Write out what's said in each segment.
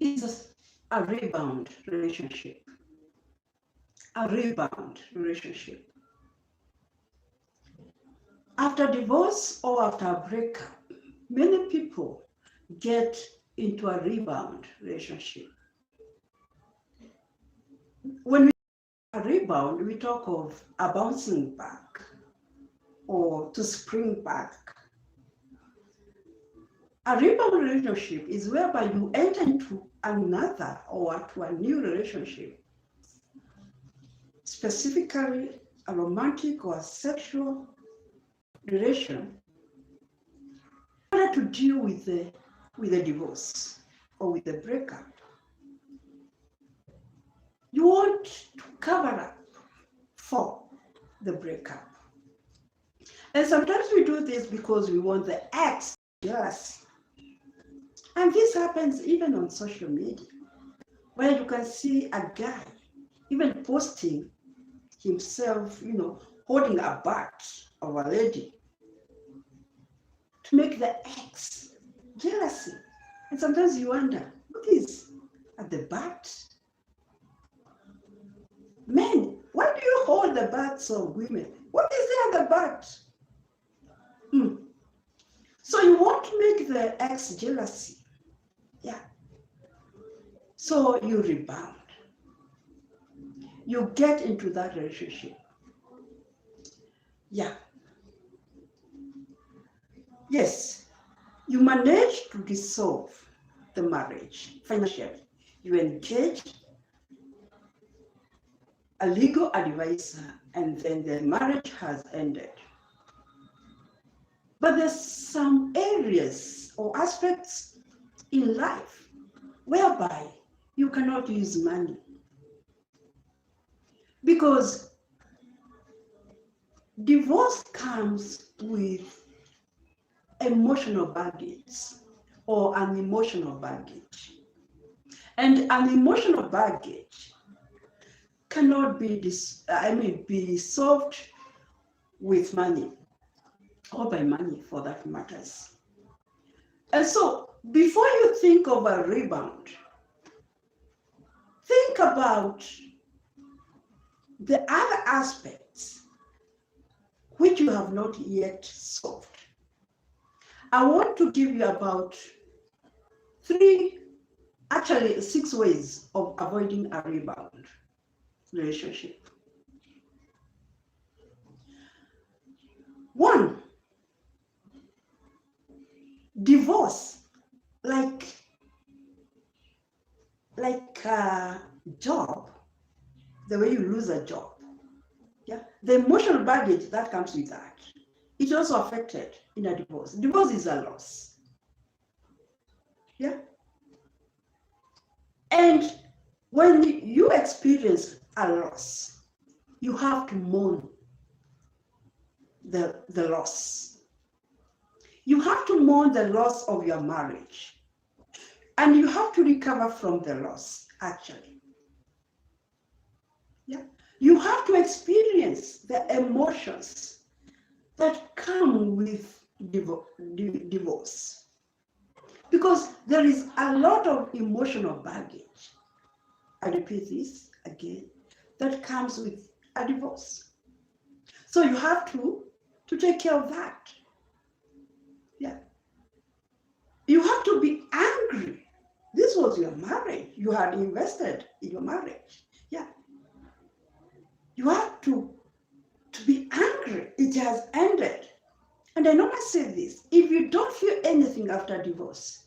is a rebound relationship. A rebound relationship. After divorce or after a breakup, many people get into a rebound relationship. When we talk about a rebound, we talk of a bouncing back or to spring back. A rebound relationship is whereby you enter into another or to a new relationship, specifically a romantic or a sexual relation, in order to deal with the divorce or with the breakup. You want to cover up for the breakup. And sometimes we do this because we want the ex jealousy. And this happens even on social media, where you can see a guy even posting himself, holding a butt of a lady to make the ex jealousy. And sometimes you wonder, what is at the butt? Men, why do you hold the butts of women? What is there at the butt? So you want to make the ex jealousy. Yeah. So you rebound. You get into that relationship. Yeah. Yes. You manage to dissolve the marriage financially. You engage a legal advisor, and then the marriage has ended. But there's some areas or aspects in life whereby you cannot use money, because divorce comes with emotional baggage or an emotional baggage. And an emotional baggage cannot be solved with money, or by money for that matters. And so before you think of a rebound, think about the other aspects which you have not yet solved. I want to give you about 6 ways of avoiding a rebound relationship. 1, divorce, like a job, the way you lose a job. Yeah, the emotional baggage that comes with that, it's also affected in a divorce. Divorce is a loss. Yeah. And when you experience a loss, you have to mourn the loss. You have to mourn the loss of your marriage. And you have to recover from the loss, actually. Yeah. You have to experience the emotions that come with divorce. Because there is a lot of emotional baggage, I repeat this again, that comes with a divorce. So you have to take care of that. Yeah. You have to be angry. This was your marriage. You had invested in your marriage. Yeah. You have to be angry. It has ended. And I normally say this, if you don't feel anything after divorce,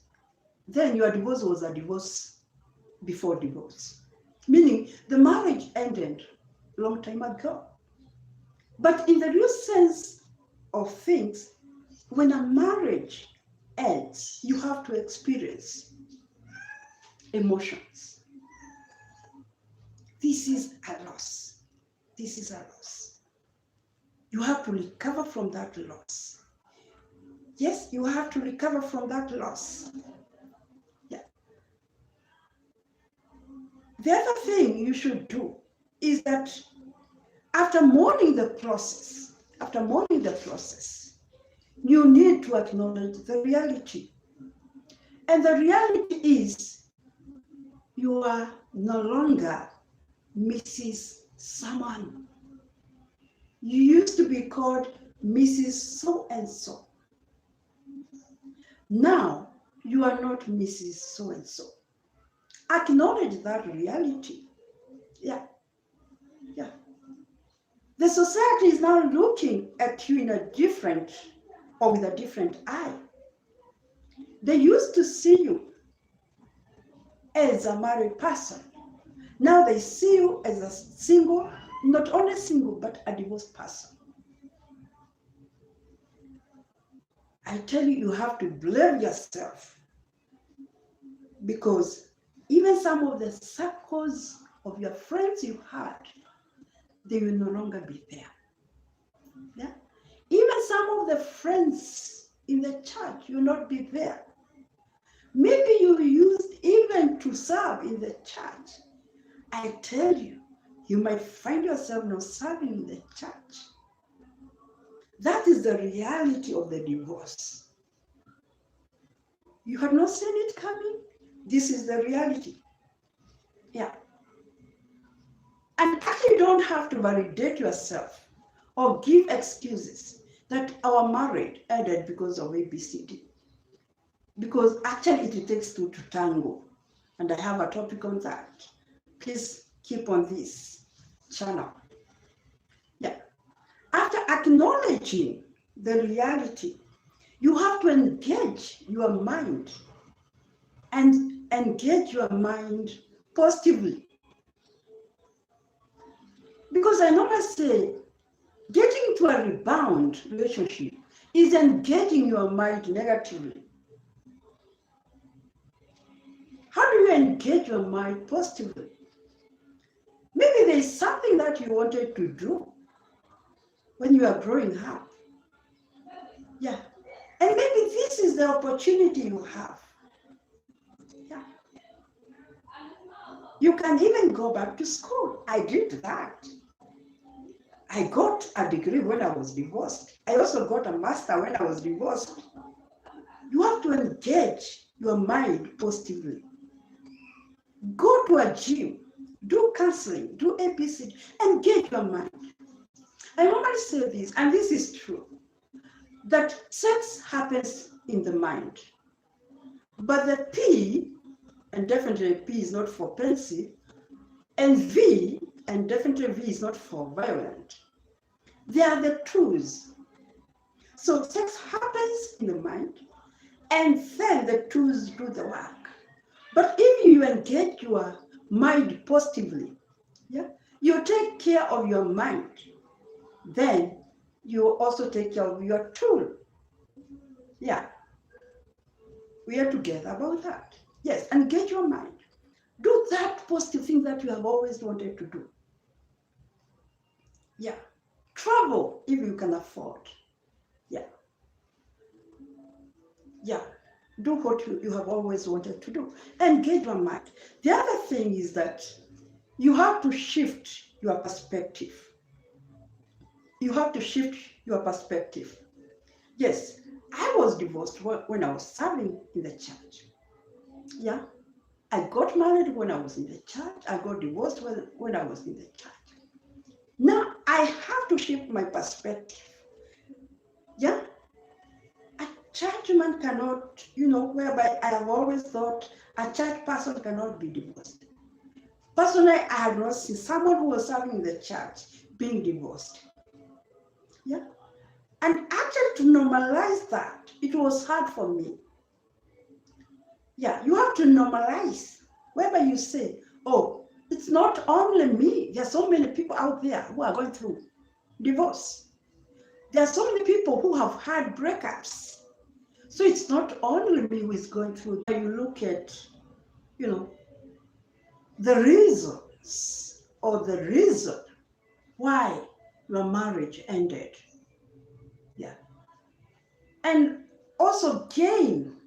then your divorce was a divorce before divorce. Meaning the marriage ended a long time ago. But in the real sense of things, when a marriage ends, you have to experience emotions. This is a loss. This is a loss. You have to recover from that loss. Yes, you have to recover from that loss. Yeah. The other thing you should do is that after mourning the process, you need to acknowledge the reality. And the reality is you are no longer Mrs. Someone. You used to be called Mrs. So and so. Now you are not Mrs. So and so. Acknowledge that reality. Yeah, yeah. The society is now looking at you in a different or with a different eye. They used to see you as a married person. Now they see you as a single, not only single, but a divorced person. I tell you, you have to blame yourself, because even some of the circles of your friends you had, they will no longer be there. Yeah? Even some of the friends in the church will not be there. Maybe you used even to serve in the church. I tell you, you might find yourself not serving in the church. That is the reality of the divorce. You have not seen it coming. This is the reality. Yeah. And actually, you don't have to validate yourself or give excuses that our marriage ended because of ABCD. Because actually, it takes two to tango. And I have a topic on that. Please keep on this channel. Yeah. After acknowledging the reality, you have to engage your mind and engage your mind positively. Because I normally say, getting into a rebound relationship is engaging your mind negatively. How do you engage your mind positively? Maybe there's something that you wanted to do when you are growing up. Yeah. And maybe this is the opportunity you have. Yeah. You can even go back to school. I did that. I got a degree when I was divorced. I also got a master when I was divorced. You have to engage your mind positively. Go to a gym, do counseling, do ABCD, engage your mind. I normally say this, and this is true, that sex happens in the mind. But the P, and definitely P is not for pensive, and V, and definitely V is not for violent. They are the tools. So sex happens in the mind, and then the tools do the work. But if you engage your mind positively, yeah, you take care of your mind, then you also take care of your tool. Yeah, we are together about that. Yes, engage your mind. Do that positive thing that you have always wanted to do. Yeah, travel if you can afford. Yeah, yeah. Do what you have always wanted to do. Engage your mind. The other thing is that you have to shift your perspective. You have to shift your perspective. Yes, I was divorced when I was serving in the church. Yeah, I got married when I was in the church. I got divorced when I was in the church. Now I have to shift my perspective. Yeah, a churchman cannot, whereby I have always thought a church person cannot be divorced. Personally, I have not seen someone who was serving in the church being divorced. Yeah. And actually to normalize that, it was hard for me. Yeah, you have to normalize, whereby you say, oh, it's not only me. There are so many people out there who are going through divorce. There are so many people who have had breakups. So it's not only me who is going through. You look at, the reasons or the reason why your marriage ended. Yeah. And also gain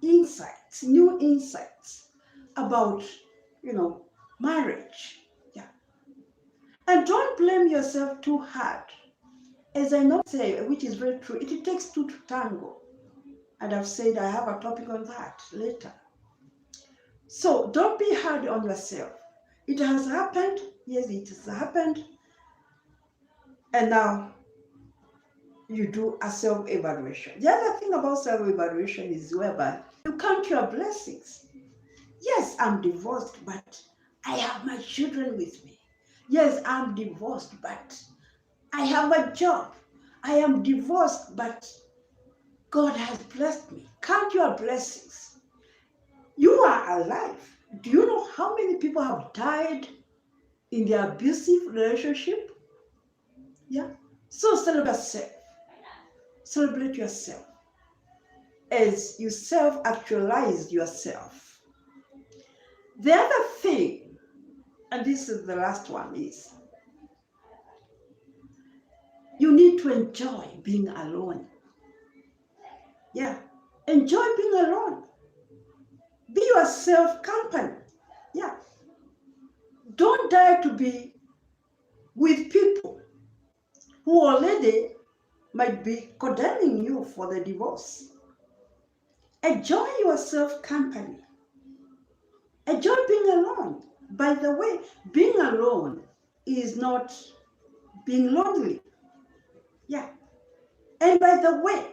insights, new insights about, marriage. Yeah. And don't blame yourself too hard. As I not say, which is very true, it takes two to tango. And I've said I have a topic on that later. So don't be hard on yourself. It has happened. Yes, it has happened. And now you do a self-evaluation. The other thing about self-evaluation is whereby you count your blessings. Yes, I'm divorced, but I have my children with me. Yes, I'm divorced, but I have a job. I am divorced, but God has blessed me. Count your blessings. You are alive. Do you know how many people have died in their abusive relationship? Yeah. So celebrate yourself. Celebrate yourself as you self-actualize yourself. The other thing, and this is the last one, is you need to enjoy being alone. Yeah. Enjoy being alone. Be yourself company. Yeah. Don't dare to be with people who already might be condemning you for the divorce. Enjoy yourself company. Enjoy being alone. By the way, being alone is not being lonely. Yeah. And by the way,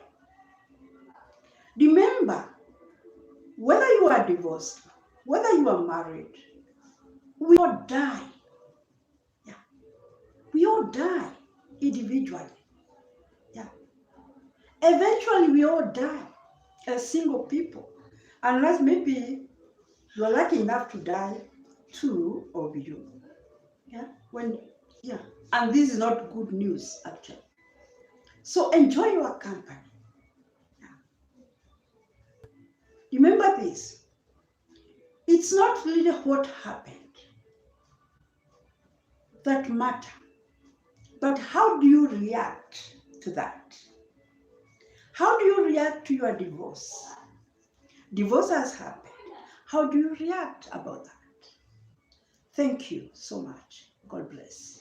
remember, whether you are divorced, whether you are married, we all die. Yeah. We all die individually. Yeah. Eventually, we all die as single people, unless maybe you are lucky enough to die, two of you. Yeah. Yeah. And this is not good news, actually. So enjoy your company. Remember this. It's not really what happened that matter, but how do you react to that? How do you react to your divorce? Divorce has happened. How do you react about that? Thank you so much. God bless.